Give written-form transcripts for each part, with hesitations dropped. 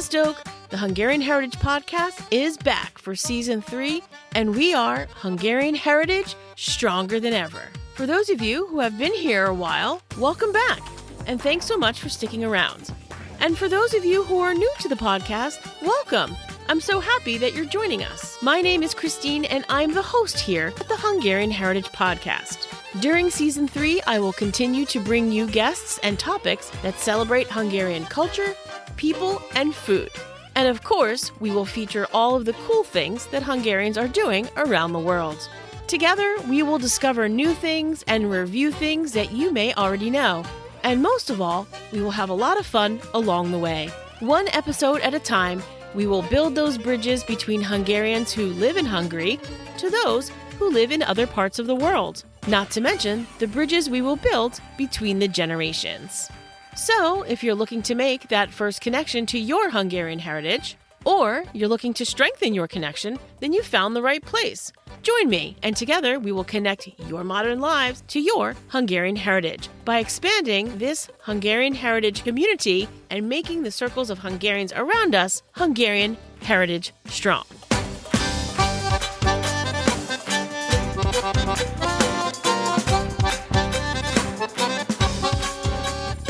Sziasztok! The Hungarian Heritage Podcast is back for Season 3, and we are Hungarian Heritage Stronger Than Ever. For those of you who have been here a while, welcome back, and thanks so much for sticking around. And for those of you who are new to the podcast, welcome! I'm so happy that you're joining us. My name is Christine, and I'm the host here at the Hungarian Heritage Podcast. During Season 3, I will continue to bring you guests and topics that celebrate Hungarian culture, people, and food. And of course, we will feature all of the cool things that Hungarians are doing around the world. Together, we will discover new things and review things that you may already know. And most of all, we will have a lot of fun along the way. One episode at a time, we will build those bridges between Hungarians who live in Hungary to those who live in other parts of the world. Not to mention the bridges we will build between the generations. So, if you're looking to make that first connection to your Hungarian heritage, or you're looking to strengthen your connection, then you found the right place. Join me, and together we will connect your modern lives to your Hungarian heritage by expanding this Hungarian heritage community and making the circles of Hungarians around us Hungarian heritage strong.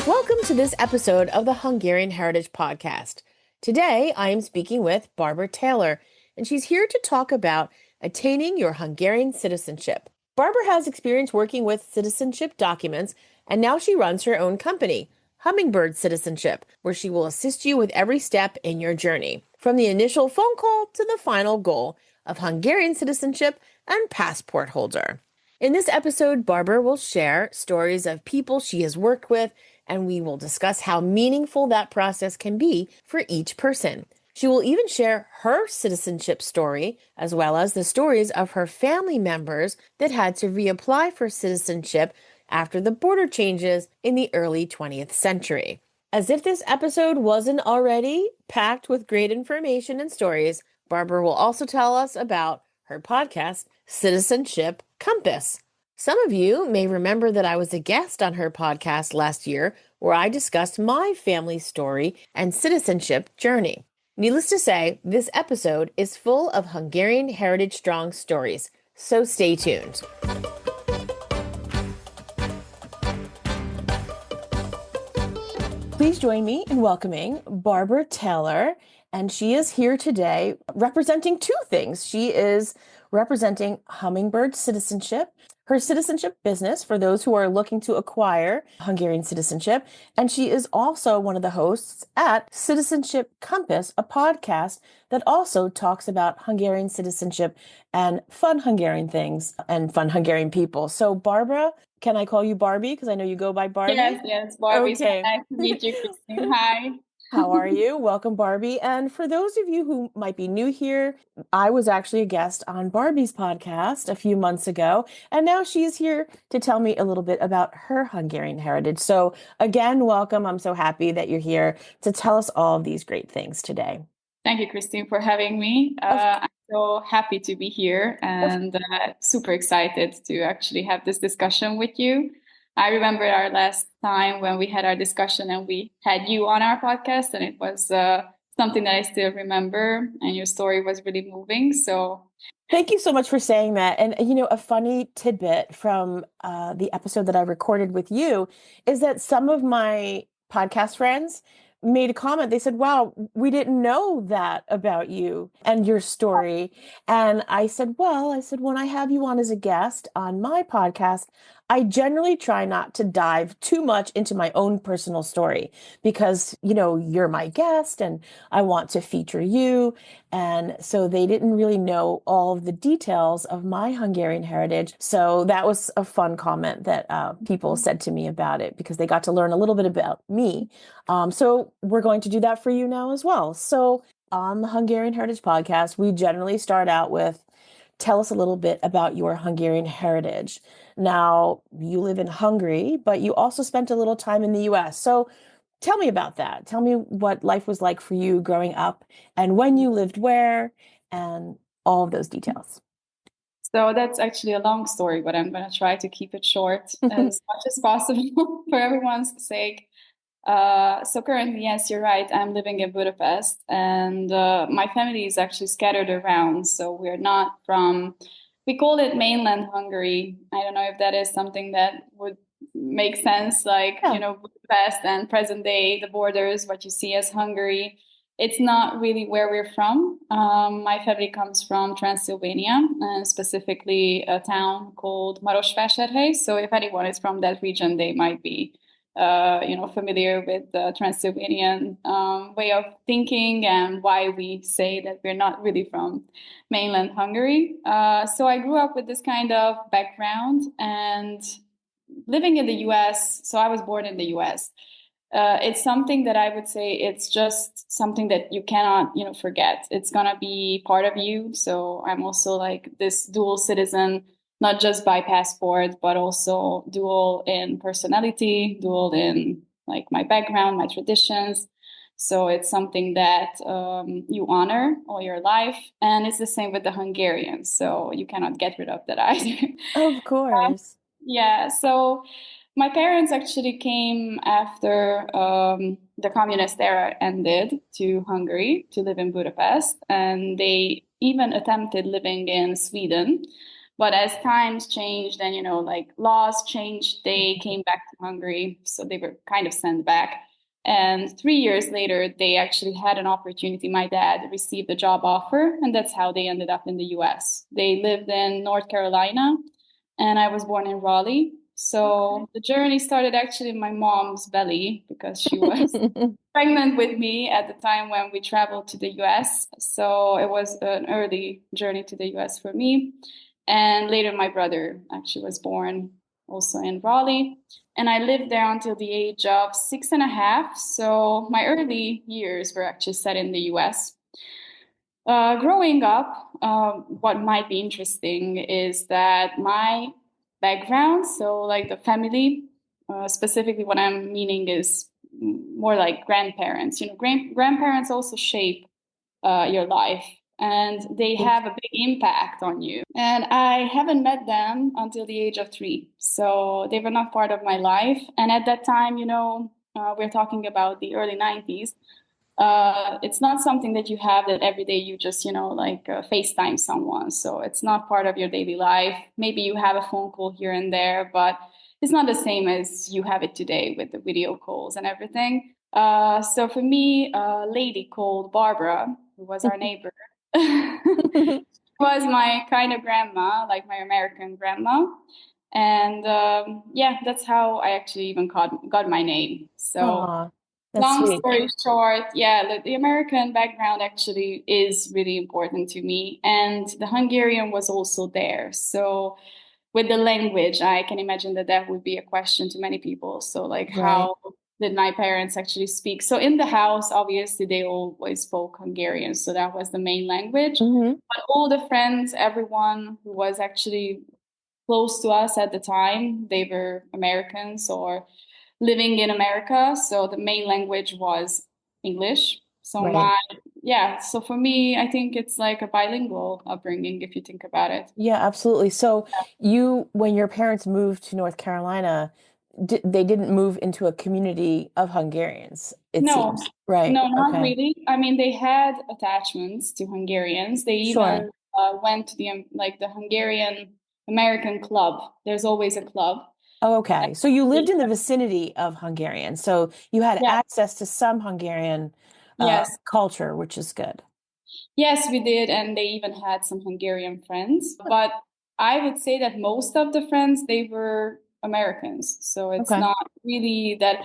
Welcome to this episode of the Hungarian Heritage Podcast. Today, I am speaking with Barbara Taylor, and she's here to talk about attaining your Hungarian citizenship. Barbara has experience working with citizenship documents, and now she runs her own company, Hummingbird Citizenship, where she will assist you with every step in your journey, from the initial phone call to the final goal of Hungarian citizenship and passport holder. In this episode, Barbara will share stories of people she has worked with, and we will discuss how meaningful that process can be for each person. She will even share her citizenship story, as well as the stories of her family members that had to reapply for citizenship after the border changes in the early 20th century. As if this episode wasn't already packed with great information and stories, Barbara will also tell us about her podcast, Citizenship Compass. Some of you may remember that I was a guest on her podcast last year where I discussed my family story and citizenship journey. Needless to say, this episode is full of Hungarian Heritage Strong stories, so stay tuned. Please join me in welcoming Barbara Taylor, and she is here today representing two things. She is representing Hummingbird Citizenship, her citizenship business for those who are looking to acquire Hungarian citizenship. And she is also one of the hosts at Citizenship Compass, a podcast that also talks about Hungarian citizenship and fun Hungarian things and fun Hungarian people. So Barbara, can I call you Barbie? Because I know you go by Barbie. Yes, Barbie. Okay. So nice to meet you, Christine. Hi. How are you? Welcome, Barbie. And for those of you who might be new here, I was actually a guest on Barbie's podcast a few months ago, and now she's here to tell me a little bit about her Hungarian heritage. So again, welcome. I'm so happy that you're here to tell us all of these great things today. Thank you, Christine, for having me. I'm so happy to be here and super excited to actually have this discussion with you. I remember our last time when we had our discussion and we had you on our podcast, and it was something that I still remember, and your story was really moving. So thank you so much for saying that. And, you know, a funny tidbit from the episode that I recorded with you is that some of my podcast friends made a comment. They said, wow, we didn't know that about you and your story. And I said, when I have you on as a guest on my podcast, I generally try not to dive too much into my own personal story because, you know, you're my guest and I want to feature you. And so they didn't really know all of the details of my Hungarian heritage. So that was a fun comment that people said to me about it because they got to learn a little bit about me. So we're going to do that for you now as well. So on the Hungarian Heritage Podcast, we generally start out with, tell us a little bit about your Hungarian heritage. Now, you live in Hungary, but you also spent a little time in the US. So tell me about that. Tell me what life was like for you growing up and when you lived where and all of those details. So that's actually a long story, but I'm going to try to keep it short as much as possible for everyone's sake. So currently, yes, you're right. I'm living in Budapest, and my family is actually scattered around. So we're not from, we call it mainland Hungary. I don't know if that is something that would make sense, like, Yeah. Budapest and present day, the borders, what you see as Hungary. It's not really where we're from. My family comes from Transylvania, and specifically a town called Marosvásárhely. So if anyone is from that region, they might be familiar with the Transylvanian way of thinking and why we say that we're not really from mainland Hungary. So I grew up with this kind of background and living in the US. So I was born in the US. It's something that I would say it's just something that you cannot, forget. It's gonna be part of you. So I'm also like this dual citizen, not just by passport, but also dual in personality, dual in like my background, my traditions. So it's something that you honor all your life, and it's the same with the Hungarians. So you cannot get rid of that either. Of course. Yeah, so my parents actually came after the communist era ended to Hungary to live in Budapest, and they even attempted living in Sweden. But as times changed and, like laws changed, they came back to Hungary. So they were kind of sent back. And 3 years later, they actually had an opportunity. My dad received a job offer, and that's how they ended up in the US. They lived in North Carolina, and I was born in Raleigh. So the journey started actually in my mom's belly because she was pregnant with me at the time when we traveled to the US. So it was an early journey to the US for me. And later, my brother actually was born also in Raleigh. And I lived there until the age of 6.5. So my early years were actually set in the US. Growing up, what might be interesting is that my background, so like the family, specifically what I'm meaning is more like grandparents. Grandparents also shape your life, and they have a big impact on you. And I haven't met them until the age of 3. So they were not part of my life. And at that time, we're talking about the early 90s. It's not something that you have that every day you just, FaceTime someone. So it's not part of your daily life. Maybe you have a phone call here and there, but it's not the same as you have it today with the video calls and everything. So for me, a lady called Barbara, who was our neighbor, was my kind of grandma, like my American grandma. And yeah, that's how I actually even got my name. So Aw, that's long sweet. story short, yeah, the American background actually is really important to me. And the Hungarian was also there. So with the language, I can imagine that that would be a question to many people. So, like, Right. how did my parents actually speak? So, in the house, obviously, they always spoke Hungarian. So, that was the main language. Hmm. But all the friends, everyone who was actually close to us at the time, they were Americans or living in America. So the main language was English. So Right. yeah, so for me, I think it's like a bilingual upbringing if you think about it. Yeah, absolutely. So when your parents moved to North Carolina, they didn't move into a community of Hungarians, it No, seems. Right. no, not Okay. really. I mean, they had attachments to Hungarians. They Sure. even went to the Hungarian American club. There's always a club. Oh, okay. So you lived in the vicinity of Hungarian. So you had Yeah. access to some Hungarian Yes. culture, which is good. Yes, we did, and they even had some Hungarian friends. But I would say that most of the friends they were Americans. So it's Okay. not really that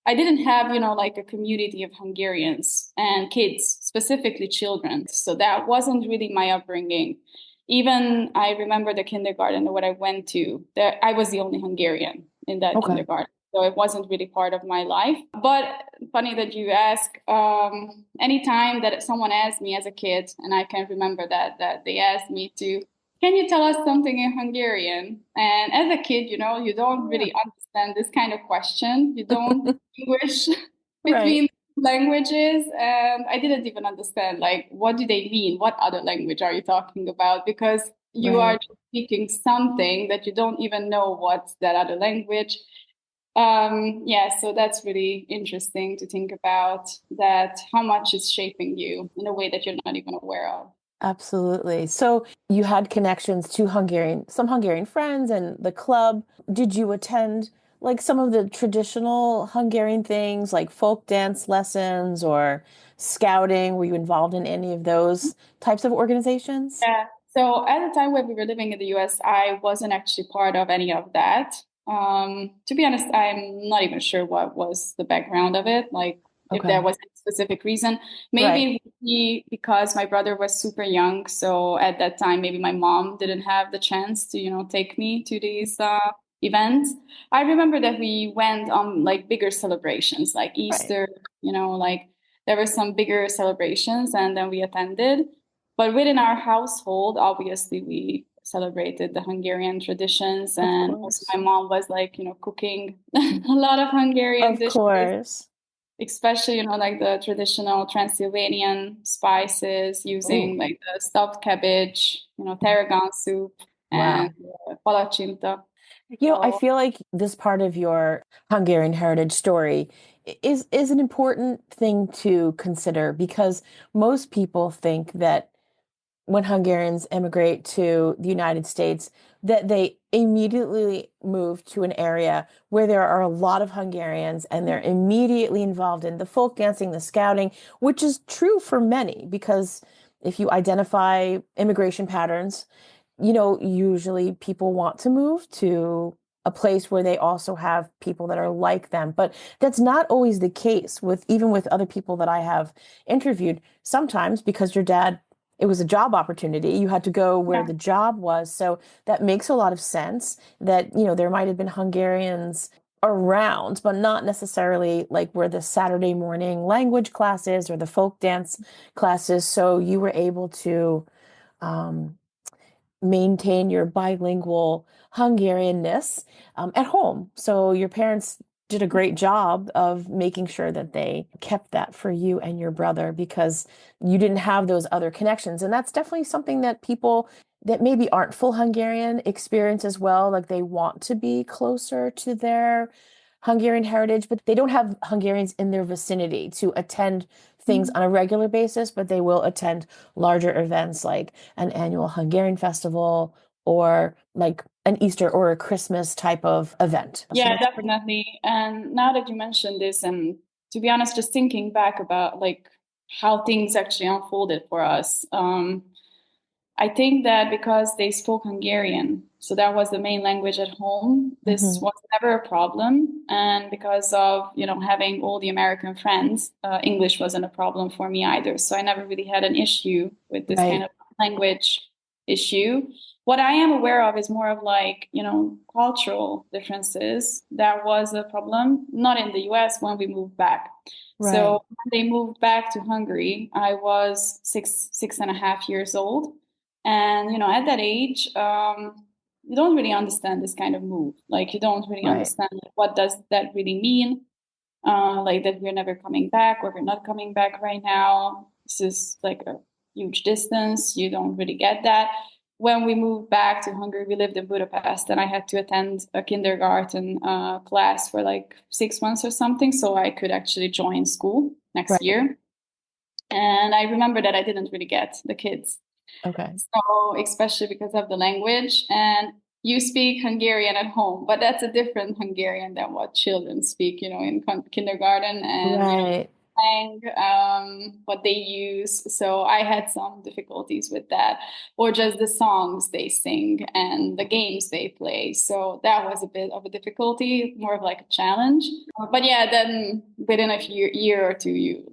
I didn't have, like a community of Hungarians and kids, specifically children. So that wasn't really my upbringing. Even I remember the kindergarten what I went to, there I was the only Hungarian in that Okay. kindergarten. So it wasn't really part of my life. But funny that you ask. Anytime that someone asked me as a kid, and I can remember that they asked me to, can you tell us something in Hungarian? And as a kid, you don't Yeah. really understand this kind of question. You don't distinguish Right. between languages, and I didn't even understand like what do they mean? What other language are you talking about? Because you are Right. just speaking something that you don't even know what's that other language. Yeah, so that's really interesting to think about that, how much it's shaping you in a way that you're not even aware of. Absolutely. So you had connections to some Hungarian friends and the club. Did you attend like some of the traditional Hungarian things like folk dance lessons or scouting? Were you involved in any of those types of organizations? Yeah. So at the time when we were living in the US, I wasn't actually part of any of that. To be honest, I'm not even sure what was the background of it, like if there Okay. was a specific reason. Right. Maybe because my brother was super young, so at that time maybe my mom didn't have the chance to, take me to these events. I remember that we went on like bigger celebrations, like Right. Easter, like there were some bigger celebrations, and then we attended. But within our household, obviously, we celebrated the Hungarian traditions. Of And also, course. my mom was like, cooking a lot of Hungarian Of dishes, course. especially, like the traditional Transylvanian spices using Oh, like the stuffed cabbage, tarragon soup and wow. palacsinta. I So, feel like this part of your Hungarian heritage story is an important thing to consider because most people think that when Hungarians immigrate to the United States, that they immediately move to an area where there are a lot of Hungarians and they're immediately involved in the folk dancing, the scouting, which is true for many because if you identify immigration patterns, usually people want to move to a place where they also have people that are like them. But that's not always the case with even with other people that I have interviewed. Sometimes because your dad, it was a job opportunity, you had to go where yeah. the job was. So that makes a lot of sense that, there might have been Hungarians around, but not necessarily like where the Saturday morning language classes or the folk dance classes. So you were able to um, maintain your bilingual Hungarianness at home. So your parents did a great job of making sure that they kept that for you and your brother because you didn't have those other connections. And that's definitely something that people that maybe aren't full Hungarian experience as well. Like they want to be closer to their Hungarian heritage, but they don't have Hungarians in their vicinity to attend things on a regular basis, but they will attend larger events like an annual Hungarian festival or like an Easter or a Christmas type of event. So Yeah, that's pretty. definitely. And now that you mentioned this, and to be honest, just thinking back about like how things actually unfolded for us, I think that because they spoke Hungarian, so that was the main language at home, this Mhm. was never a problem. And because of, having all the American friends, English wasn't a problem for me either. So I never really had an issue with this kind Right, of language issue. What I am aware of is more of like, cultural differences. That was a problem, not in the US when we moved back. right, So when they moved back to Hungary, I was 6.5 years old. And at that age, you don't really understand this kind of move. Like you don't really right, understand like, what does that really mean. Like that we're never coming back or we're not coming back right now. This is like a huge distance. You don't really get that. When we moved back to Hungary, we lived in Budapest, and I had to attend a kindergarten class for like 6 months or something, so I could actually join school next right. year. And I remember that I didn't really get the kids. Okay. So, especially because of the language, and you speak Hungarian at home, but that's a different Hungarian than what children speak, in kindergarten, and Right. slang, what they use. So I had some difficulties with that, or just the songs they sing and the games they play. So that was a bit of a difficulty, more of like a challenge. But yeah, then within a year or two, you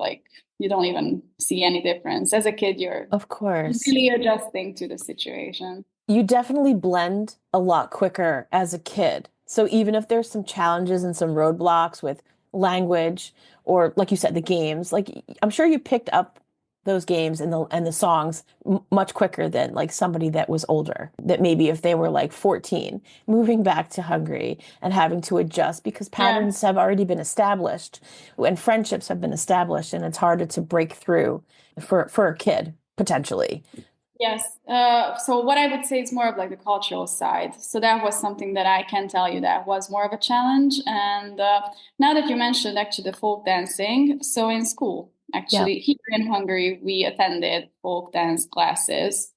don't even see any difference. As a kid, you're Of course. really adjusting to the situation. You definitely blend a lot quicker as a kid. So even if there's some challenges and some roadblocks with language or like you said, the games, like I'm sure you picked up those games and the songs much quicker than like somebody that was older, that maybe if they were like 14, moving back to Hungary and having to adjust because Yeah. patterns have already been established and friendships have been established and it's harder to break through for a kid potentially. Yes. So what I would say is more of like the cultural side. So that was something that I can tell you that was more of a challenge. And now that you mentioned actually the folk dancing, so in school, Yeah, actually here in Hungary, we attended folk dance classes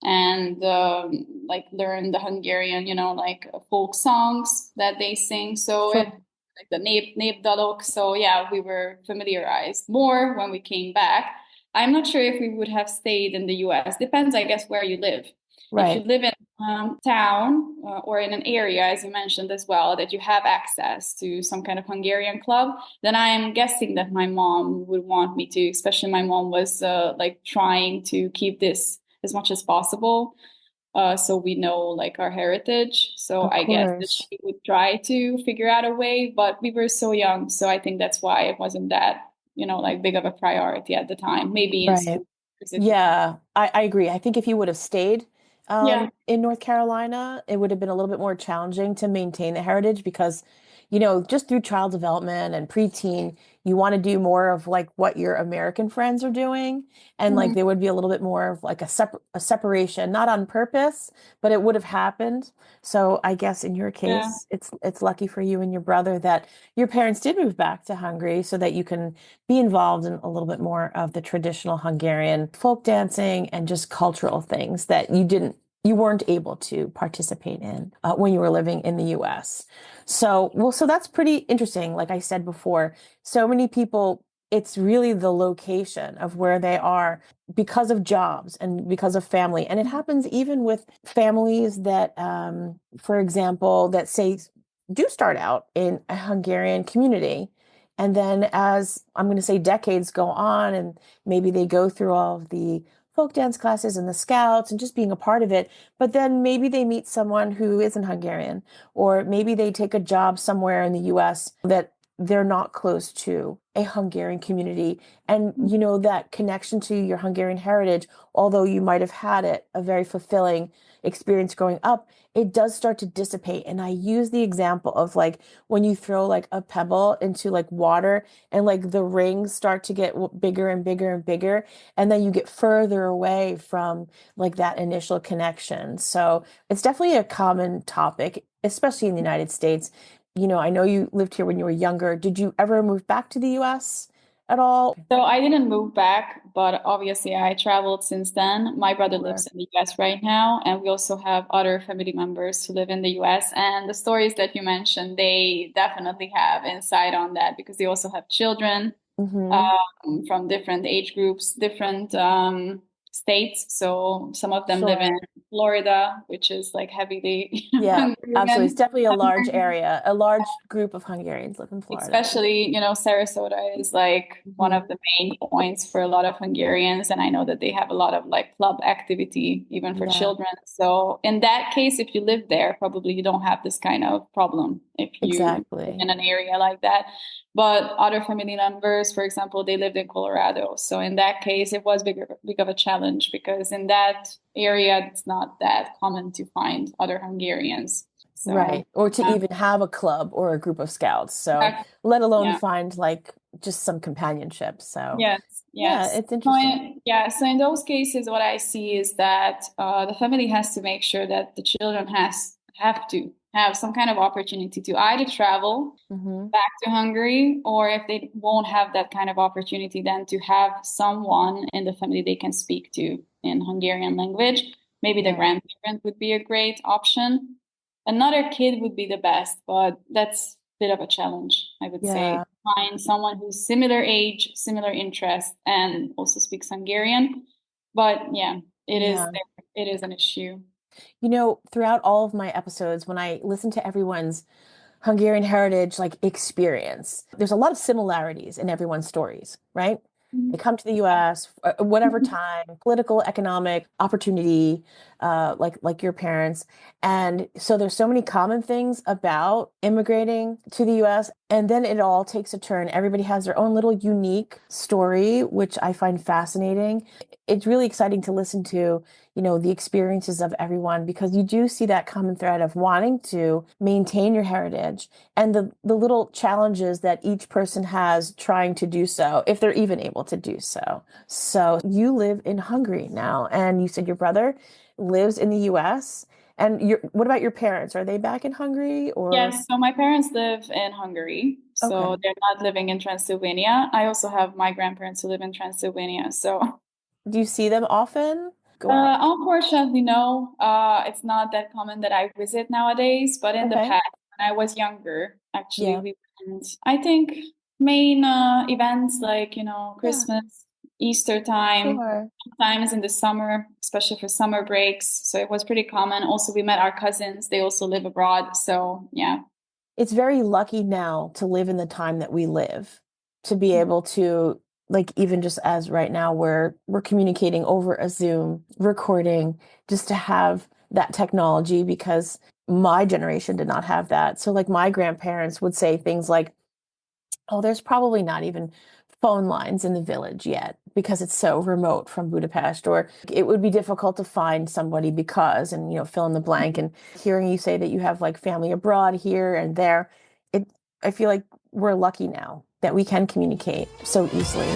and like learned the Hungarian, like folk songs that they sing. So it sure. like the népdalok. So yeah, we were familiarized more when we came back. I'm not sure if we would have stayed in the US. Depends, I guess, where you live. If you Right, live in town or in an area, as you mentioned as well, that you have access to some kind of Hungarian club, then I'm guessing that my mom would want me to, especially my mom was like trying to keep this as much as possible. So we know like our heritage. So of I guess that course. she would try to figure out a way, but we were so young. So I think that's why it wasn't that, like big of a priority at the time. Maybe in Right. school. Yeah, I agree. I think if you would have stayed Yeah. in North Carolina, it would have been a little bit more challenging to maintain the heritage because, just through child development and preteen, you want to do more of like what your American friends are doing. And like Mhm. there would be a little bit more of like a separation, not on purpose, but it would have happened. So I guess in your Yeah. case, it's lucky for you and your brother that your parents did move back to Hungary so that you can be involved in a little bit more of the traditional Hungarian folk dancing and just cultural things that you weren't able to participate in when you were living in the US. So that's pretty interesting. Like I said before, so many people, it's really the location of where they are because of jobs and because of family. And it happens even with families that, for example, that say do start out in a Hungarian community. And then as I'm going to say decades go on and maybe they go through all of the folk dance classes and the scouts and just being a part of it, but then maybe they meet someone who isn't Hungarian, or maybe they take a job somewhere in the US that they're not close to a Hungarian community. And that connection to your Hungarian heritage, although you might have had it a very fulfilling experience growing up, it does start to dissipate. And I use the example of like when you throw like a pebble into like water and like the rings start to get bigger and bigger and bigger, and then you get further away from like that initial connection. So it's definitely a common topic, especially in the United States. I know you lived here when you were younger. Did you ever move back to the US at all? So I didn't move back, but obviously I traveled since then. My brother Sure. lives in the US right now, and we also have other family members who live in the US. And the stories that you mentioned, they definitely have insight on that because they also have children Mm-hmm. from different age groups, different states. So some of them live in Sure. Florida, which is like heavily Yeah, absolutely. It's Hungarian. definitely a large area. A large group of Hungarians live in Florida. Especially, Sarasota is like one of Hmm. the main points for a lot of Hungarians. And I know that they have a lot of like club activity, even for Yeah, children. So in that case, if you live there, probably you don't have this kind of problem if you live exactly. in an area like that. But other family members, for example, they lived in Colorado. So in that case, it was big of a challenge because in that area, it's not that common to find other Hungarians. So, Right. Or to um, even have a club or a group of scouts. So, let alone yeah. find like just some companionship. So, Yes, yeah, yes. it's interesting. Yeah, so in those cases, what I see is that the family has to make sure that the children have to have some kind of opportunity to either travel Hmm. back to Hungary, or if they won't have that kind of opportunity, then to have someone in the family they can speak to in Hungarian language. Maybe the Right. grandparent would be a great option. Another kid would be the best, but that's a bit of a challenge, I would say. Yeah. Find someone who's similar age, similar interest, and also speaks Hungarian. But yeah, Yeah. it is an issue. Throughout all of my episodes, when I listen to everyone's Hungarian heritage like experience. There's a lot of similarities in everyone's stories, right? They come to the US, whatever time, political, economic opportunity, like your parents. And so there's so many common things about immigrating to the US. And then it all takes a turn. Everybody has their own little unique story, which I find fascinating. It's really exciting to listen to, the experiences of everyone, because you do see that common thread of wanting to maintain your heritage and the little challenges that each person has trying to do so, if they're even able to do so. So you live in Hungary now, and you said your brother lives in the US. And what about your parents? Are they back in Hungary or? Yes, so my parents live in Hungary, so Okay. they're not living in Transylvania. I also have my grandparents who live in Transylvania. So, Do you see them often? Go out. unfortunately, no. It's not that common that I visit nowadays, but in the Okay. past, when I was younger, actually, Yeah. we went, I think, main events like, Yeah. Christmas, Easter time, Sure. sometimes in the summer, especially for summer breaks. So it was pretty common. Also, we met our cousins. They also live abroad. So, yeah. It's very lucky now to live in the time that we live, to be able to, like, even just as right now we're communicating over a Zoom recording, just to have that technology, because my generation did not have that. So like my grandparents would say things like, oh, there's probably not even phone lines in the village yet because it's so remote from Budapest, or it would be difficult to find somebody because, and fill in the blank. And hearing you say that you have like family abroad here and there, it I feel like we're lucky now that we can communicate so easily.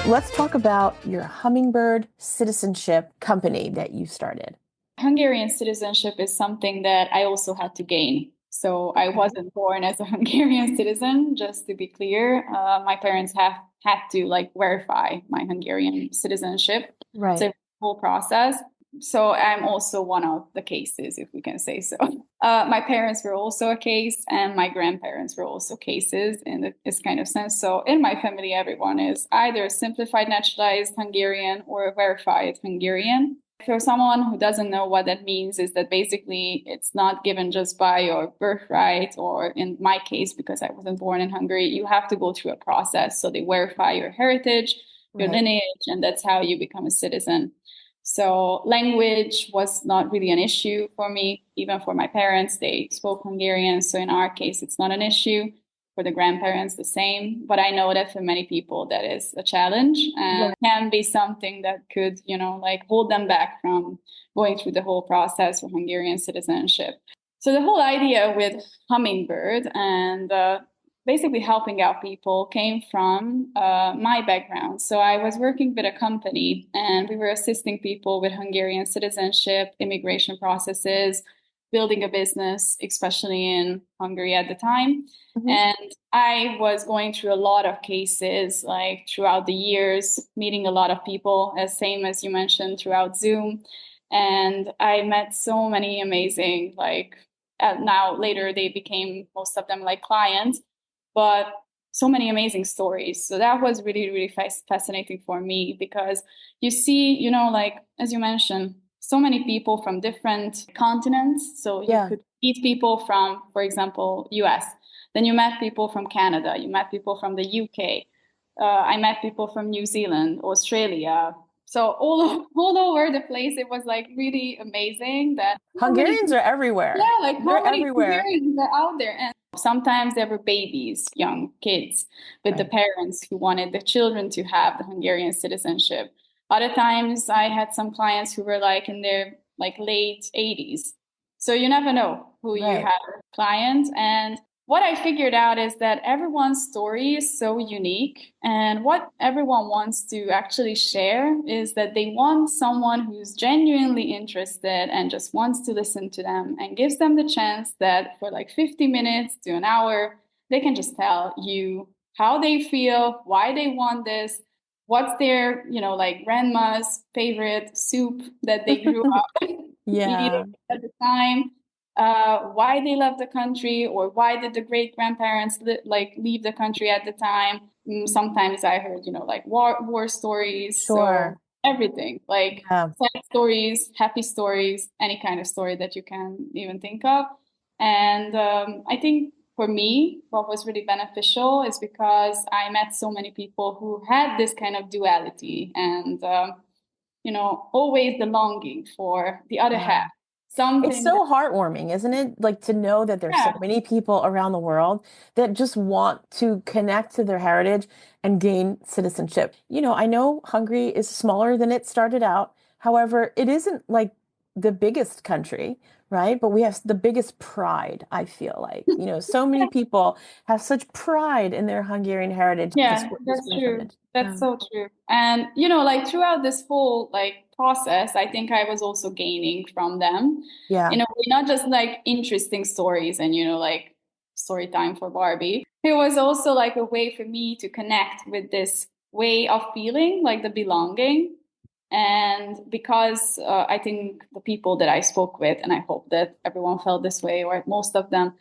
Let's talk about your Hummingbird Citizenship company that you started. Hungarian citizenship is something that I also had to gain. So I Okay. wasn't born as a Hungarian citizen, just to be clear. My parents have had to like verify my Hungarian citizenship. It's Right. a whole process. So I'm also one of the cases, if we can say so. My parents were also a case, and my grandparents were also cases in this kind of sense. So in my family, everyone is either simplified naturalized Hungarian or verified Hungarian. For someone who doesn't know what that means, is that basically it's not given just by your birthright, or in my case, because I wasn't born in Hungary, you have to go through a process. So they verify your heritage, your Right. lineage, and that's how you become a citizen. So language was not really an issue for me, even for my parents. They spoke Hungarian. So in our case, it's not an issue. For the grandparents, the same. But I know that for many people, that is a challenge and Right. can be something that could, like hold them back from going through the whole process for Hungarian citizenship. So the whole idea with Hummingbird and basically helping out people came from my background. So I was working with a company, and we were assisting people with Hungarian citizenship, immigration processes, building a business, especially in Hungary at the time. Mhm. And I was going through a lot of cases like throughout the years, meeting a lot of people, as same as you mentioned, throughout Zoom. And I met so many amazing, like now later they became most of them like clients, but so many amazing stories. So that was really, really fascinating for me, because you see, like as you mentioned, so many people from different continents. So you Yeah. could meet people from, for example, US. Then you met people from Canada. You met people from the UK. I met people from New Zealand, Australia. So all over the place, it was like really amazing that how many, Hungarians are everywhere. yeah, like how They're many everywhere. Hungarians are out there. And sometimes there were babies, young kids, with the Right. parents who wanted the children to have the Hungarian citizenship. Other times I had some clients who were like in their like late 80s. So you never know who you Right. have clients. And what I figured out is that everyone's story is so unique. And what everyone wants to actually share is that they want someone who's genuinely interested and just wants to listen to them, and gives them the chance that for like 50 minutes to an hour, they can just tell you how they feel, why they want this, what's their, like grandma's favorite soup that they grew up eating Yeah. at the time, why they left the country, or why did the great grandparents like leave the country at the time. Sometimes I heard, like war stories. So Sure. everything, like Yeah. sad stories, happy stories, any kind of story that you can even think of. And I think for me, what was really beneficial is because I met so many people who had this kind of duality, and always the longing for the other half. Yeah. It's something that, so heartwarming, isn't it? Like to know that there's so yeah, many people around the world that just want to connect to their heritage and gain citizenship. I know Hungary is smaller than it started out. However, it isn't like the biggest country, right? But we have the biggest pride, I feel like. So many people have such pride in their Hungarian heritage, the yeah, the that's square true. footage. That's so true. And like throughout this whole like process, I think I was also gaining from them. Yeah, Not just like interesting stories and like story time for Barbie. It was also like a way for me to connect with this way of feeling, like the belonging. And because I think the people that I spoke with, and I hope that everyone felt this way, or most of them,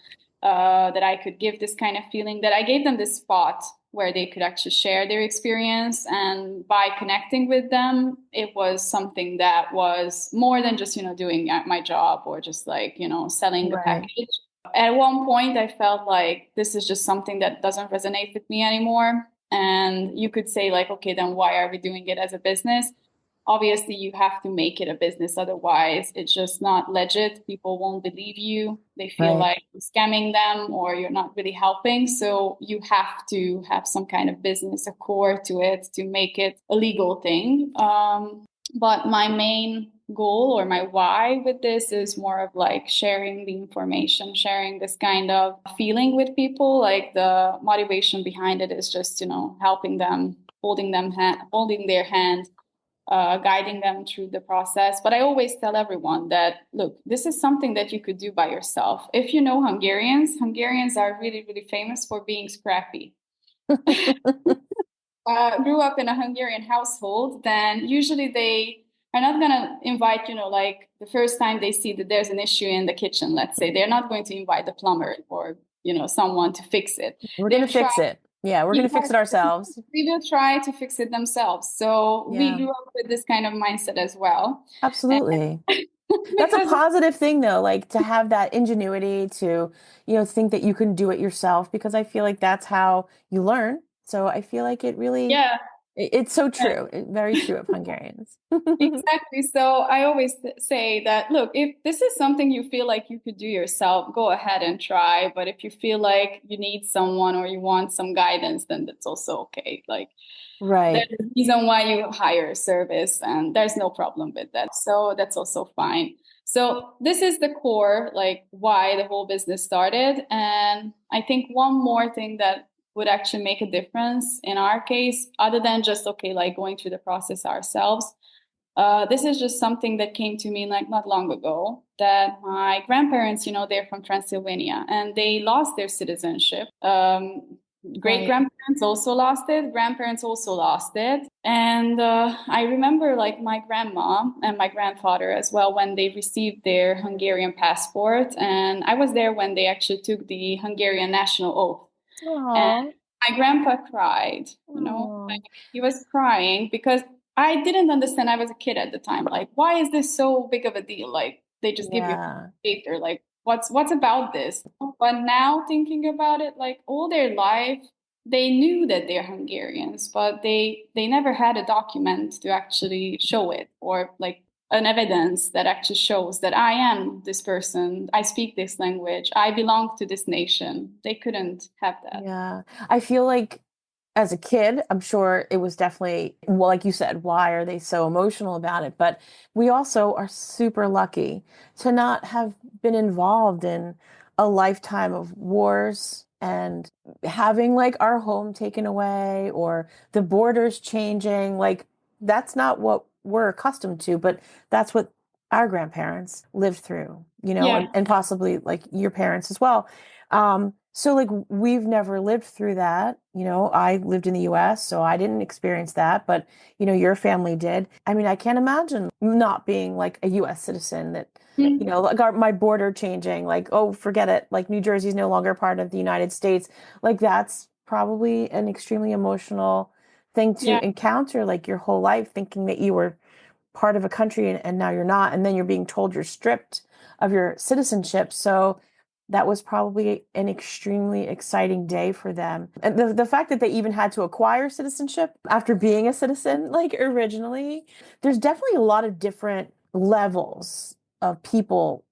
that I could give this kind of feeling, that I gave them this spot where they could actually share their experience. And by connecting with them, it was something that was more than just, doing my job or just like, selling a right, package. At one point, I felt like this is just something that doesn't resonate with me anymore. And you could say, like, okay, then why are we doing it as a business? Obviously you have to make it a business, otherwise it's just not legit. People won't believe you, they feel right. like you're scamming them or you're not really helping. So you have to have some kind of business, a core to it, to make it a legal thing. But my main goal or my why with this is more of like sharing the information, sharing this kind of feeling with people. Like the motivation behind it is just helping them, holding their hand, guiding them through the process. But I always tell everyone that, look, this is something that you could do by yourself. If you know Hungarians are really, really famous for being scrappy. Grew up in a Hungarian household, then usually they are not going to invite, like the first time they see that there's an issue in the kitchen, let's say, they're not going to invite the plumber or, someone to fix it. We're going They'll to try. fix it. Yeah, we're going to fix it ourselves. They will try to fix it themselves. So we Yeah, grew up with this kind of mindset as well. And absolutely. That's a because positive thing though, like to have that ingenuity to, think that you can do it yourself because I feel like that's how you learn. So I feel like it really, yeah, it's so true. Very true of Hungarians. exactly. So I always say that, look, if this is something you feel like you could do yourself, go ahead and try. But if you feel like you need someone or you want some guidance, then that's also okay. Like there's Right. a reason why you hire a service, and there's no problem with that. So that's also fine. So this is the core, like why the whole business started. And I think one more thing that would actually make a difference in our case, other than just, okay, like going through the process ourselves. This is just something that came to me like not long ago, that my grandparents, they're from Transylvania and they lost their citizenship. Great Right. grandparents also lost it. Grandparents also lost it. And I remember like my grandma and my grandfather as well when they received their Hungarian passport. And I was there when they actually took the Hungarian national oath. And Aw. my grandpa cried, Aw. like he was crying because I didn't understand. I was a kid at the time. Like, why is this so big of a deal? Like, they just give you a Yeah. paper. Like, what's about this? But now thinking about it, like all their life, they knew that they're Hungarians, but they never had a document to actually show it, or like an evidence that actually shows that I am this person, I speak this language, I belong to this nation. They couldn't have that. Yeah. I feel like as a kid, I'm sure it was definitely, well, like you said, why are they so emotional about it? But we also are super lucky to not have been involved in a lifetime of wars and having like our home taken away or the borders changing. Like, that's not what we're accustomed to, but that's what our grandparents lived through, Yeah. and possibly like your parents as well. So like we've never lived through that. I lived in the US, so I didn't experience that, but your family did. I mean, I can't imagine not being like a US citizen that, Mm. like my border changing, like, oh, forget it. Like New Jersey's no longer part of the United States. Like that's probably an extremely emotional thing Yeah. to encounter like your whole life thinking that you were part of a country and now you're not, and then you're being told you're stripped of your citizenship. So that was probably an extremely exciting day for them. And the fact that they even had to acquire citizenship after being a citizen, like originally, there's definitely a lot of different levels of people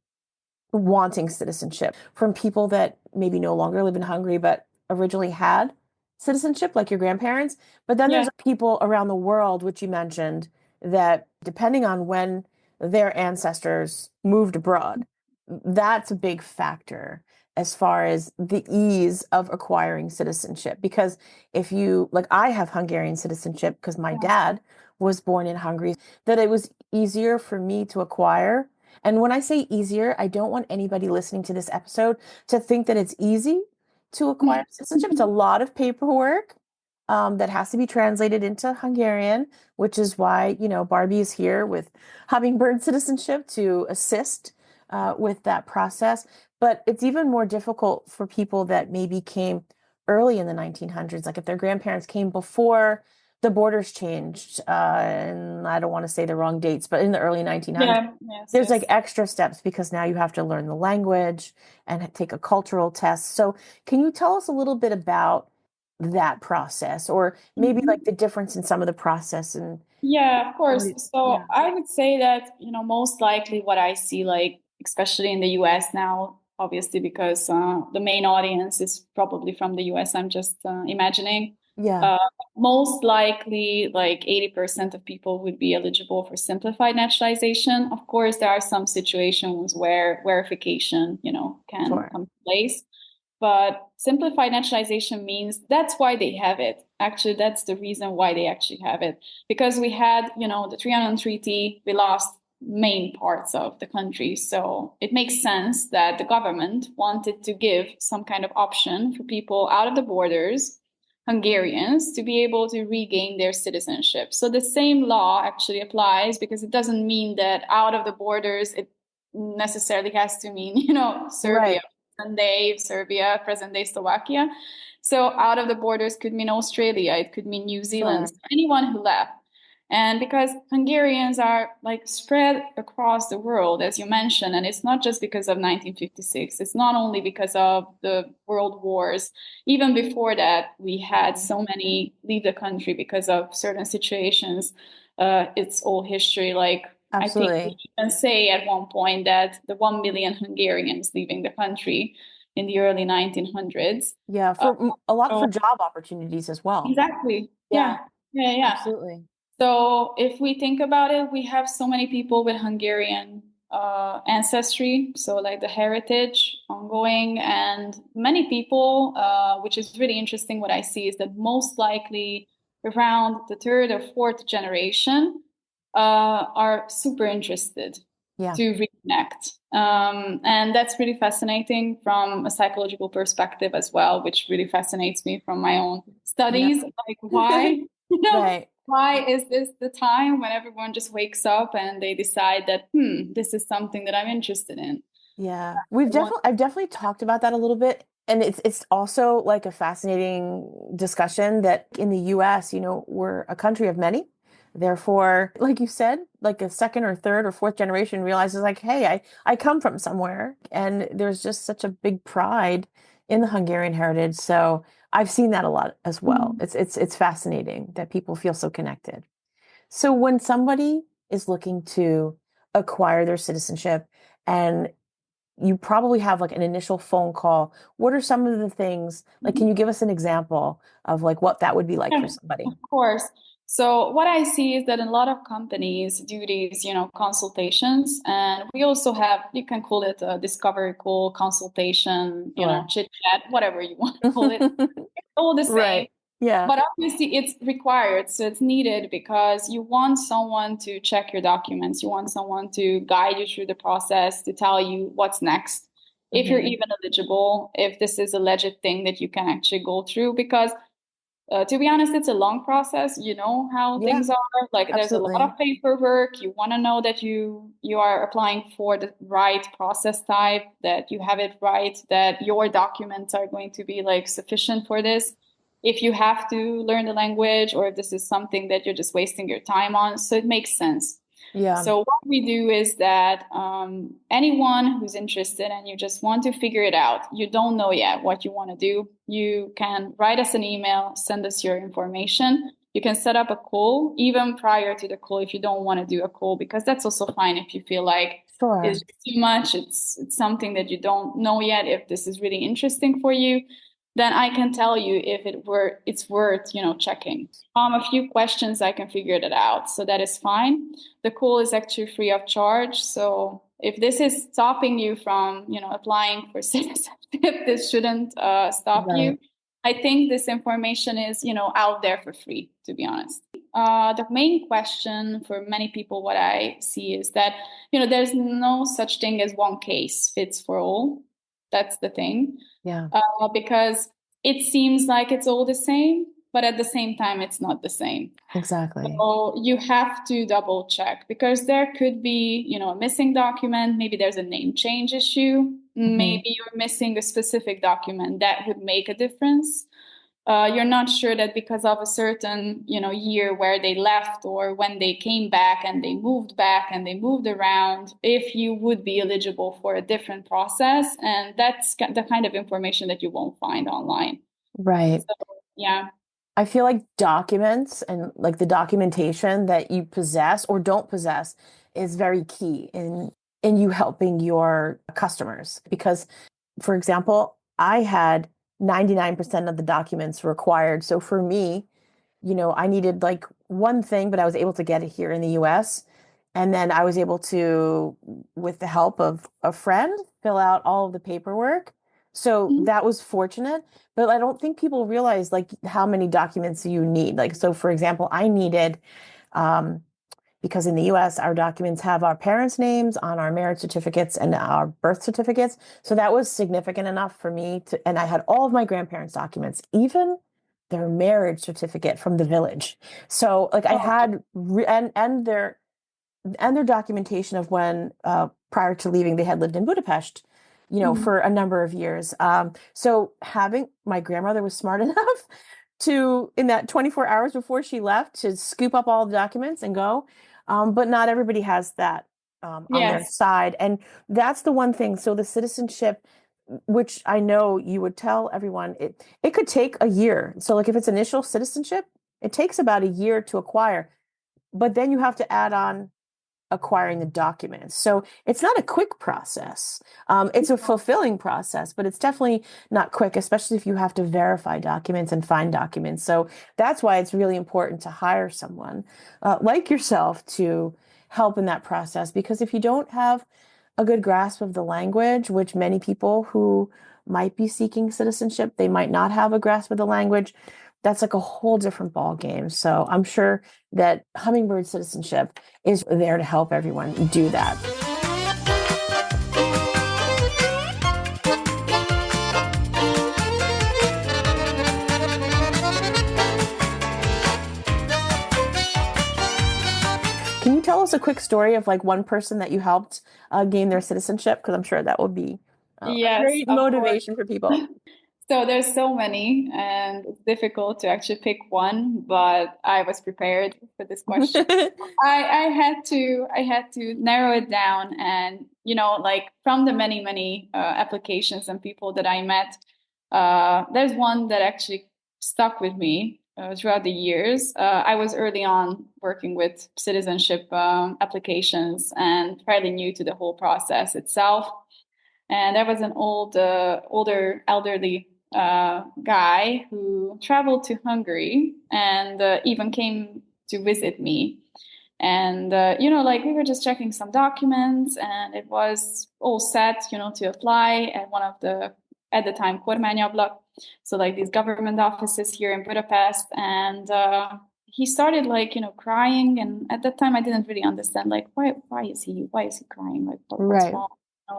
wanting citizenship from people that maybe no longer live in Hungary, but originally had citizenship, like your grandparents. But then Yeah. there's people around the world, which you mentioned, that depending on when their ancestors moved abroad, that's a big factor as far as the ease of acquiring citizenship. Because if you, like, I have Hungarian citizenship because my Yeah. dad was born in Hungary, that it was easier for me to acquire. And when I say easier, I don't want anybody listening to this episode to think that it's easy to acquire citizenship. It's a lot of paperwork that has to be translated into Hungarian, which is why, Barbie is here with Hummingbird citizenship to assist with that process. But it's even more difficult for people that maybe came early in the 1900s, like if their grandparents came before the borders changed, and I don't want to say the wrong dates, but in the early 1900s, Yeah. Yes. there's like Yes. extra steps because now you have to learn the language and take a cultural test. So can you tell us a little bit about that process, or maybe like Mhm. the difference in some of the process and Yeah, of course. So yeah. I would say that, most likely what I see, like, especially in the US now, obviously, because the main audience is probably from the US, I'm just imagining. Yeah, Uh, Most likely, like 80% of people would be eligible for simplified naturalization. Of course, there are some situations where verification, can sure. come to place. But simplified naturalization means that's why they have it. Actually, that's the reason why they actually have it. Because we had, the Trianon Treaty, we lost main parts of the country. So it makes sense that the government wanted to give some kind of option for people out of the borders, Hungarians, to be able to regain their citizenship. So the same law actually applies, because it doesn't mean that out of the borders, it necessarily has to mean, Serbia, Right, present day Serbia, present day Slovakia. So out of the borders could mean Australia, it could mean New Zealand, sure. so anyone who left. And because Hungarians are like spread across the world, as you mentioned, and it's not just because of 1956, it's not only because of the world wars. Even before that, we had so many leave the country because of certain situations. It's all history. Like, I think we Absolutely. can say at one point that the 1 million Hungarians leaving the country in the early 1900s. Yeah, Uh, for a lot for so job opportunities as well. exactly. Yeah, Yeah. Yeah. Yeah. absolutely. So if we think about it, we have so many people with Hungarian ancestry, so like the heritage ongoing, and many people, which is really interesting. What I see is that most likely around the third or fourth generation are super interested Yeah, to reconnect. And that's really fascinating from a psychological perspective as well, which really fascinates me from my own yeah. studies. Like, why, Right. why is this the time when everyone just wakes up and they decide that, this is something that I'm interested in? Yeah. I want, I've definitely talked about that a little bit. And it's also like a fascinating discussion that in the US, we're a country of many. Therefore, like you said, like a second or third or fourth generation realizes like, hey, I come from somewhere. And there's just such a big pride in the Hungarian heritage. So I've seen that a lot as well. Mhm. It's fascinating that people feel so connected. So when somebody is looking to acquire their citizenship and you probably have like an initial phone call, what are some of the things, like, can you give us an example of like what that would be like Yeah, for somebody? of course. So what I see is that a lot of companies do these, consultations, and we also have, you can call it a discovery call, consultation, Sure. chit chat, whatever you want to call it. All the same. Right. Yeah. But obviously, it's required. So it's needed because you want someone to check your documents. You want someone to guide you through the process, to tell you what's next, if you're Hmm. even eligible, if this is a legit thing that you can actually go through. Because to be honest, it's a long process. You know how Yeah, things are. Like, there's a lot absolutely. of paperwork. You want to know that you are applying for the right process type, that you have it right, that your documents are going to be like sufficient for this. If you have to learn the language, or if this is something that you're just wasting your time on, so it makes sense. Yeah. So what we do is that anyone who's interested and you just want to figure it out, you don't know yet what you want to do, you can write us an email, send us your information. You can set up a call even prior to the call if you don't want to do a call, because that's also fine if you feel like Sure. is too much, it's something that you don't know yet if this is really interesting for you, then I can tell you if it's worth, checking. A few questions, I can figure that out, so that is fine. The call is actually free of charge. So if this is stopping you from, applying for citizenship, this shouldn't stop Right. you. I think this information is, out there for free, to be honest. The main question for many people, what I see is that, there's no such thing as one case fits for all. That's the thing. Yeah. Because it seems like it's all the same, but at the same time, it's not the same. Exactly. So you have to double check, because there could be, a missing document. Maybe there's a name change issue. Maybe you're missing a specific document that would make a difference. You're not sure that because of a certain, year where they left, or when they came back and they moved back and they moved around, if you would be eligible for a different process. And that's the kind of information that you won't find online. Right. So, yeah. I feel like documents and like the documentation that you possess or don't possess is very key in you helping your customers. Because, for example, I had 99% of the documents required. So for me, I needed like one thing, but I was able to get it here in the US. And then I was able to, with the help of a friend, fill out all of the paperwork. So that was fortunate, but I don't think people realize like how many documents you need. Like, so for example, I needed, because in the US, our documents have our parents' names on our marriage certificates and our birth certificates. So that was significant enough for me to, and I had all of my grandparents' documents, even their marriage certificate from the village. So like I had, and their documentation of when, prior to leaving, they had lived in Budapest, for a number of years. So having my grandmother was smart enough to, in that 24 hours before she left, to scoop up all the documents and go. But not everybody has that on their side. And that's the one thing. So the citizenship, which I know you would tell everyone, it could take a year. So like if it's initial citizenship, it takes about a year to acquire. But then you have to add on acquiring the documents. So it's not a quick process. It's a fulfilling process, but it's definitely not quick, especially if you have to verify documents and find documents. So that's why it's really important to hire someone like yourself to help in that process. Because if you don't have a good grasp of the language, which many people who might be seeking citizenship, they might not have a grasp of the language. That's like a whole different ball game. So I'm sure that Hummingbird Citizenship is there to help everyone do that. Can you tell us a quick story of like one person that you helped gain their citizenship? Because I'm sure that would be a great motivation for people. So there's so many, and it's difficult to actually pick one, but I was prepared for this question. I had to narrow it down, and like from the many applications and people that I met, there's one that actually stuck with me throughout the years. I was early on working with citizenship applications and fairly new to the whole process itself. And there was an older elderly guy who traveled to Hungary and even came to visit me. And, like we were just checking some documents, and it was all set, to apply at one of the, at the time, kormányablak. So like these government offices here in Budapest. And he started like, crying. And at that time, I didn't really understand, like, why is he crying? Like, what's wrong?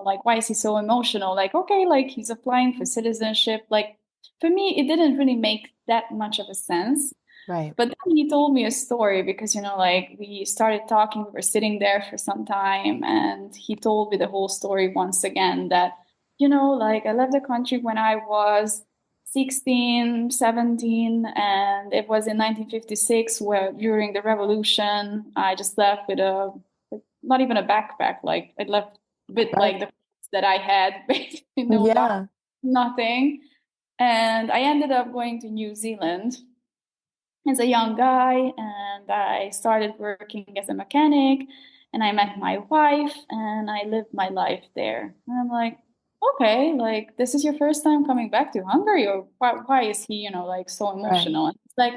Like, why is he so emotional? Like, okay, like he's applying for citizenship. Like, for me, it didn't really make that much of a sense. Right. But then he told me a story because, like we started talking, we were sitting there for some time, and he told me the whole story once again that, like I left the country when I was 16, 17, and it was in 1956 where during the revolution, I just left with not even a backpack, like I left with like the that I had, basically nothing. And I ended up going to New Zealand as a young guy, and I started working as a mechanic. and I met my wife and I lived my life there. And I'm like, okay, like this is your first time coming back to Hungary, or why is he, like so Right. emotional? And it's like,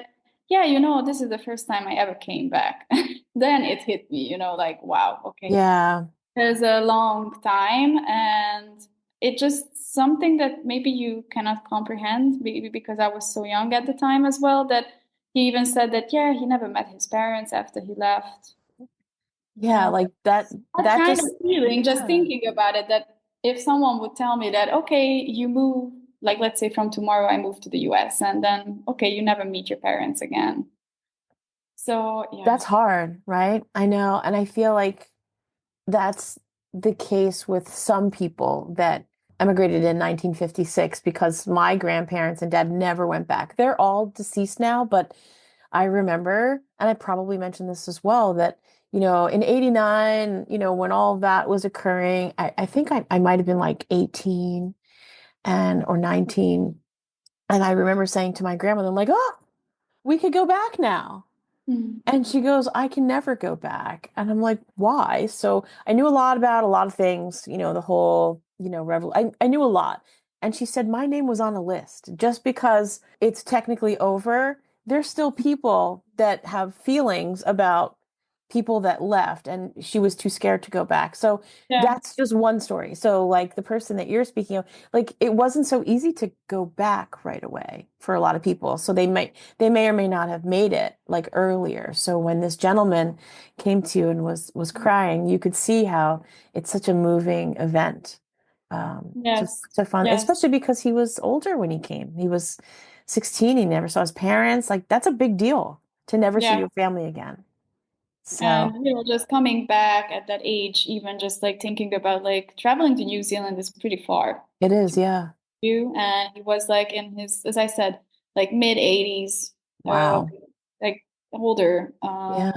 yeah, this is the first time I ever came back. Then it hit me, like, wow, okay, Yeah. there's a long time, and it just something that maybe you cannot comprehend, maybe because I was so young at the time as well, that he even said that, yeah, he never met his parents after he left. Yeah, And like that that that kind of just feeling, just yeah. thinking about it, that if someone would tell me that, okay, you move, like let's say from tomorrow I move to the US, and then, okay, you never meet your parents again. So, yeah. That's hard, right? I know. And I feel like that's the case with some people that emigrated in 1956 because my grandparents and dad never went back. They're all deceased now, but I remember, and I probably mentioned this as well, that, in 89, when all that was occurring, I think I might have been like 18 or 19. And I remember saying to my grandmother, I'm like, oh, we could go back now. Mm. And she goes, I can never go back. And I'm like, why? So I knew a lot about a lot of things, the whole, I knew a lot. And she said, my name was on a list. Just because it's technically over, there's still people that have feelings about people that left. And she was too scared to go back. So Yeah. that's just one story. So, like the person that you're speaking of, like it wasn't so easy to go back right away for a lot of people. So they may or may not have made it like earlier. So when this gentleman came to you and was crying, you could see how it's such a moving event. Yes. To fun, Yes. especially because he was older when he came. He was 16. He never saw his parents. Like that's a big deal to never see Yeah. your family again. So And just coming back at that age, even just like thinking about like traveling to New Zealand is pretty far it is, to yeah. do. And he was like in his, as I said, like mid 80s, Wow. like older, Yeah.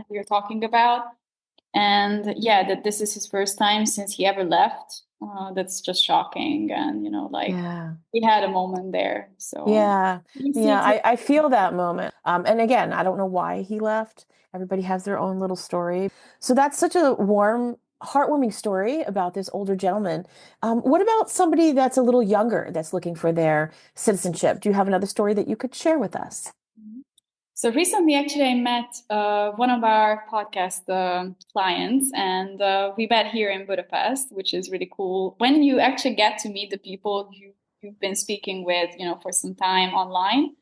we were talking about. And yeah, that this is his first time since he ever left. That's just shocking. And, like Yeah. we had a moment there. So Yeah, easy yeah, to, I feel that moment. And again, I don't know why he left. Everybody has their own little story. So that's such a warm, heartwarming story about this older gentleman. What about somebody that's a little younger that's looking for their citizenship? Do you have another story that you could share with us? So recently, actually, I met one of our podcast clients, and we met here in Budapest, which is really cool. When you actually get to meet the people you've been speaking with, for some time online,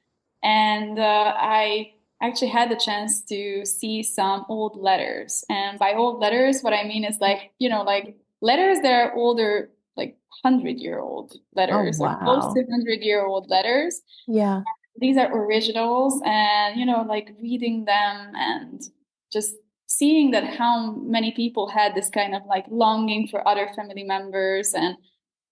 and I actually had the chance to see some old letters. And by old letters, what I mean is like, like letters that are older, like 100-year-old Oh, letters or close to wow. 100-year-old letters. Yeah, These are originals, and like reading them and just seeing that how many people had this kind of like longing for other family members, and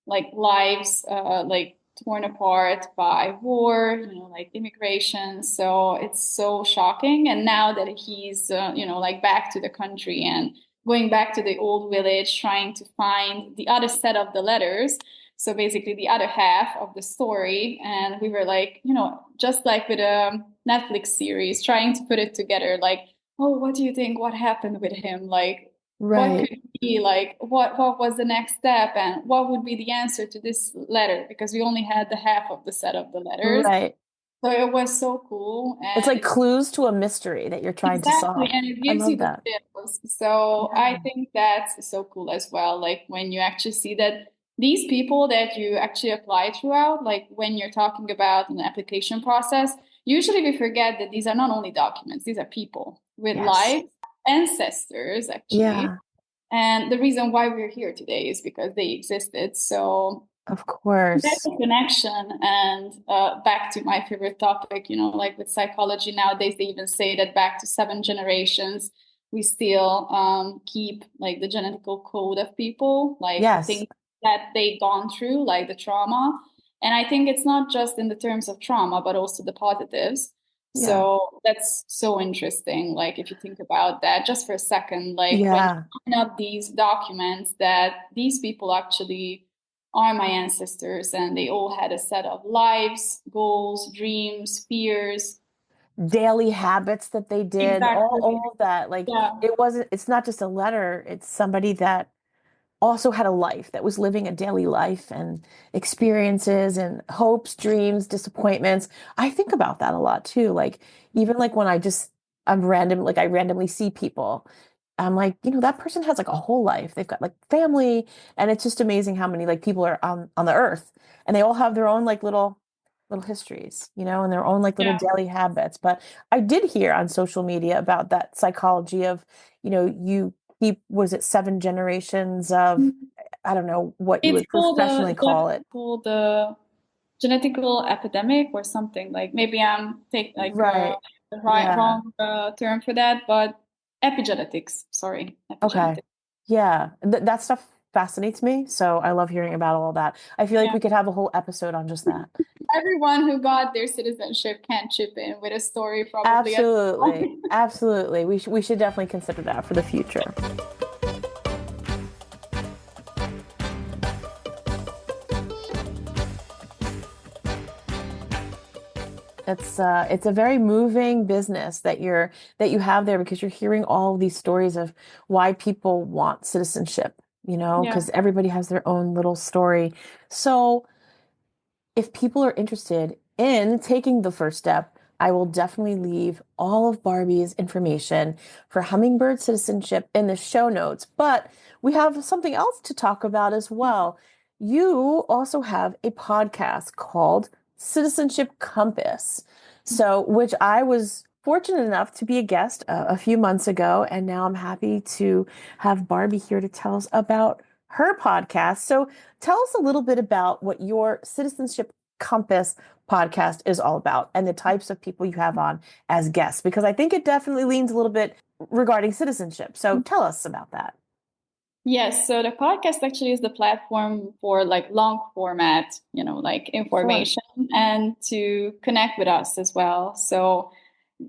like lives like torn apart by war, like immigration. So it's so shocking. And now that he's like back to the country and going back to the old village, trying to find the other set of the letters, so basically the other half of the story. And we were like, just like with a Netflix series, trying to put it together, like, oh, what do you think, what happened with him, like what right, could be, like what was the next step, and what would be the answer to this letter, because we only had the half of the set of the letters. right. So it was so cool. It's And like clues to a mystery that you're trying to exactly, solve. and it I gives you love the that. feels. So I Yeah. think that's so cool as well. Like when you actually see that these people that you actually apply throughout, like when you're talking about an application process, usually we forget that these are not only documents, these are people with Yes. lives, ancestors actually. Yeah, And the reason why we're here today is because they existed. So of that's course. a connection. And back to my favorite topic, like with psychology nowadays, they even say that back to 7 generations, we still keep like the genetical code of people, like the Yes. things that they've gone through, like the trauma. And I think it's not just in the terms of trauma, but also the positives. Yeah. So that's so interesting. Like if you think about that just for a second, like when Yeah. you open up these documents, that these people actually are my ancestors, and they all had a set of lives, goals, dreams, fears. daily habits that they did, Exactly. all of that. Like Yeah. it's not just a letter, it's somebody that also had a life, that was living a daily life and experiences and hopes, dreams, disappointments. I think about that a lot too. Like even like when I randomly see people, I'm like, that person has like a whole life. They've got like family, and it's just amazing how many like people are on the earth, and they all have their own like little histories, and their own like little Yeah. daily habits. But I did hear on social media about that psychology of, you keep, was it 7 generations of, I don't know what you It's would called professionally call it. the genetical epidemic or something. Like maybe I'm take like Right. the Yeah. wrong term for that, but epigenetics. Sorry, Okay. epigenetics. Yeah. That stuff fascinates me. So I love hearing about all that. I feel like Yeah. we could have a whole episode on just that. Everyone who got their citizenship can chip in with a story probably at Absolutely. some. Absolutely. We should definitely consider that for the future. It's a very moving business that you have there, because you're hearing all of these stories of why people want citizenship, Yeah. because everybody has their own little story. So if people are interested in taking the first step, I will definitely leave all of Barbie's information for Hummingbird Citizenship in the show notes. But we have something else to talk about as well. You also have a podcast called Citizenship Compass. So, which I was fortunate enough to be a guest a few months ago, and now I'm happy to have Barbie here to tell us about her podcast. So, tell us a little bit about what your Citizenship Compass podcast is all about and the types of people you have on as guests, because I think it definitely leans a little bit regarding citizenship. So tell us about that. Yes, so the podcast actually is the platform for like long format, like Sure. information and to connect with us as well. So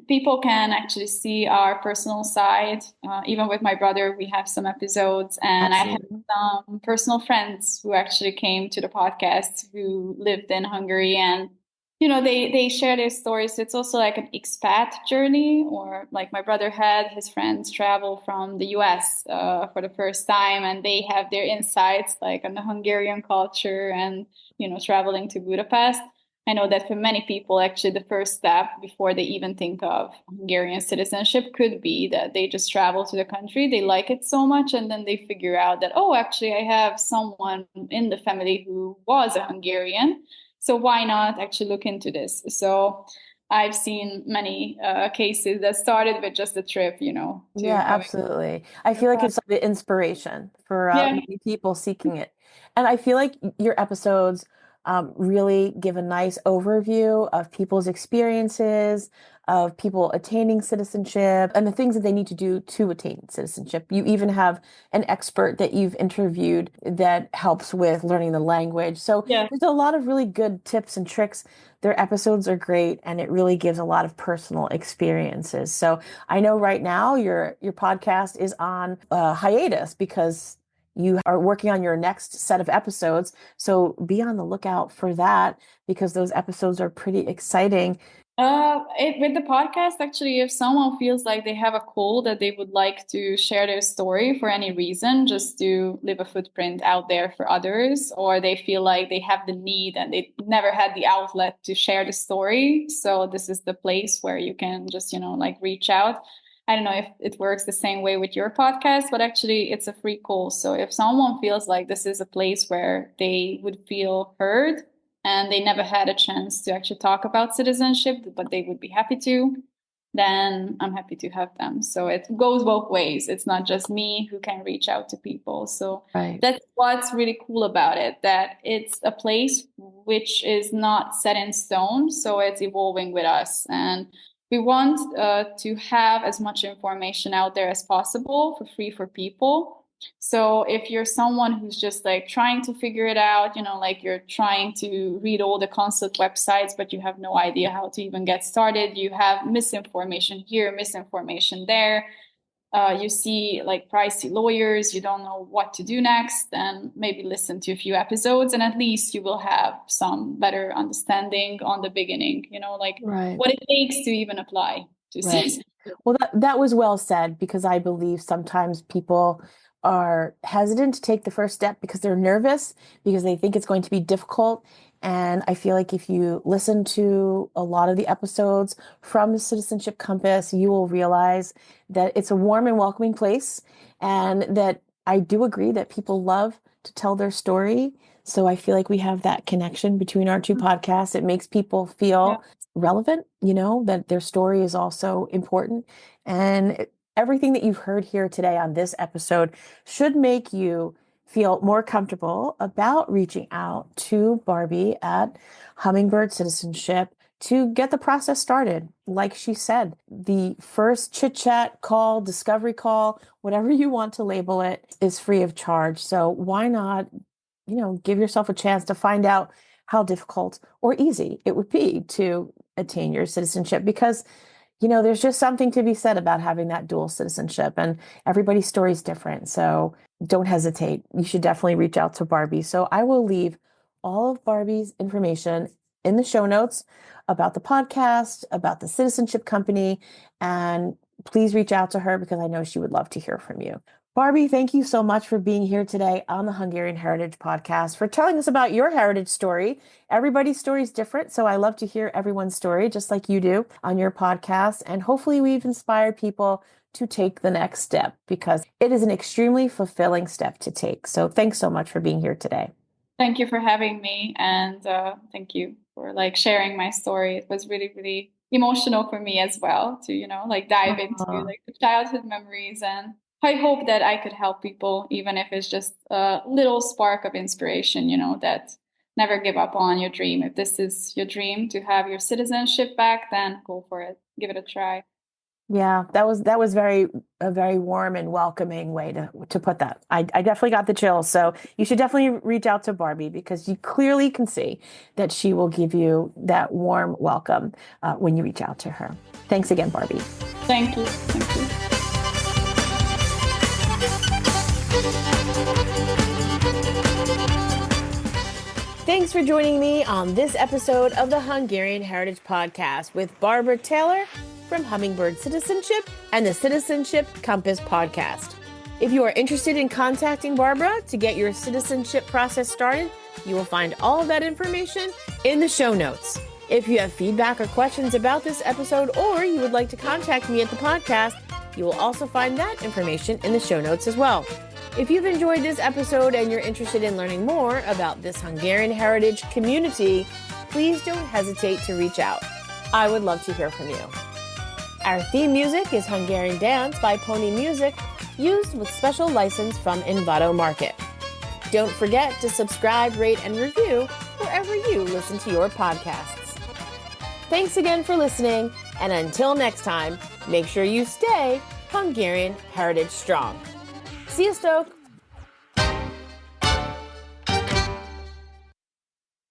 people can actually see our personal side. Even with my brother, we have some episodes, and I have Absolutely. some personal friends who actually came to the podcast who lived in Hungary, and they share their stories. So it's also like an expat journey, or like my brother had his friends travel from the US for the first time, and they have their insights like on the Hungarian culture and traveling to Budapest. I know that for many people, actually, the first step before they even think of Hungarian citizenship could be that they just travel to the country, they like it so much, and then they figure out that, oh, actually, I have someone in the family who was a Hungarian. So why not actually look into this? So I've seen many cases that started with just a trip, to Yeah, having absolutely. I a feel like class. it's the inspiration for Yeah. many people seeking it. And I feel like your episodes really give a nice overview of people's experiences, of people attaining citizenship, and the things that they need to do to attain citizenship. You even have an expert that you've interviewed that helps with learning the language. So Yeah. there's a lot of really good tips and tricks. Their episodes are great, and it really gives a lot of personal experiences. So I know right now your podcast is on hiatus because you are working on your next set of episodes. So be on the lookout for that, because those episodes are pretty exciting. With the podcast, actually, if someone feels like they have a call that they would like to share their story for any reason, just to leave a footprint out there for others, or they feel like they have the need and they never had the outlet to share the story. So this is the place where you can just, like reach out. I don't know if it works the same way with your podcast, but actually it's a free call. So if someone feels like this is a place where they would feel heard, and they never had a chance to actually talk about citizenship, but they would be happy to, then I'm happy to have them. So it goes both ways. It's not just me who can reach out to people. So Right. that's what's really cool about it, that it's a place which is not set in stone. So it's evolving with us. And we want to have as much information out there as possible for free for people. So if you're someone who's just like trying to figure it out, like you're trying to read all the consulate websites, but you have no idea how to even get started, you have misinformation here, misinformation there, you see like pricey lawyers, you don't know what to do next, then maybe listen to a few episodes and at least you will have some better understanding on the beginning, like Right. what it takes to even apply to Right. citizenship. Well, that was well said, because I believe sometimes people are hesitant to take the first step because they're nervous, because they think it's going to be difficult. And I feel like if you listen to a lot of the episodes from the Citizenship Compass, you will realize that it's a warm and welcoming place, and that I do agree that people love to tell their story. So I feel like we have that connection between our two podcasts. It makes people feel relevant, that their story is also important. And everything that you've heard here today on this episode should make you feel more comfortable about reaching out to Barbie at Hummingbird Citizenship to get the process started. Like she said, the first chit chat call, discovery call, whatever you want to label it, is free of charge. So why not, give yourself a chance to find out how difficult or easy it would be to attain your citizenship, because there's just something to be said about having that dual citizenship, and everybody's story is different. So don't hesitate. You should definitely reach out to Barbie. So I will leave all of Barbie's information in the show notes about the podcast, about the Citizenship Company, and please reach out to her because I know she would love to hear from you. Barbie, thank you so much for being here today on the Hungarian Heritage Podcast, for telling us about your heritage story. Everybody's story is different, so I love to hear everyone's story, just like you do on your podcast. And hopefully we've inspired people to take the next step, because it is an extremely fulfilling step to take. So thanks so much for being here today. Thank you for having me, and thank you for sharing my story. It was really, really emotional for me as well to dive into the childhood memories, and I hope that I could help people, even if it's just a little spark of inspiration, that never give up on your dream. If this is your dream to have your citizenship back, then go for it. Give it a try. Yeah, that was a very warm and welcoming way to put that. I definitely got the chills. So you should definitely reach out to Barbie, because you clearly can see that she will give you that warm welcome when you reach out to her. Thanks again, Barbie. Thank you. Thank you. Thanks for joining me on this episode of the Hungarian Heritage Podcast with Barbara Taylor from Hummingbird Citizenship and the Citizenship Compass Podcast. If you are interested in contacting Barbara to get your citizenship process started, you will find all of that information in the show notes. If you have feedback or questions about this episode, or you would like to contact me at the podcast, you will also find that information in the show notes as well. If you've enjoyed this episode and you're interested in learning more about this Hungarian heritage community, please don't hesitate to reach out. I would love to hear from you. Our theme music is Hungarian Dance by Pony Music, used with special license from Envato Market. Don't forget to subscribe, rate, and review wherever you listen to your podcasts. Thanks again for listening, and until next time, make sure you stay Hungarian Heritage Strong. Sziasztok!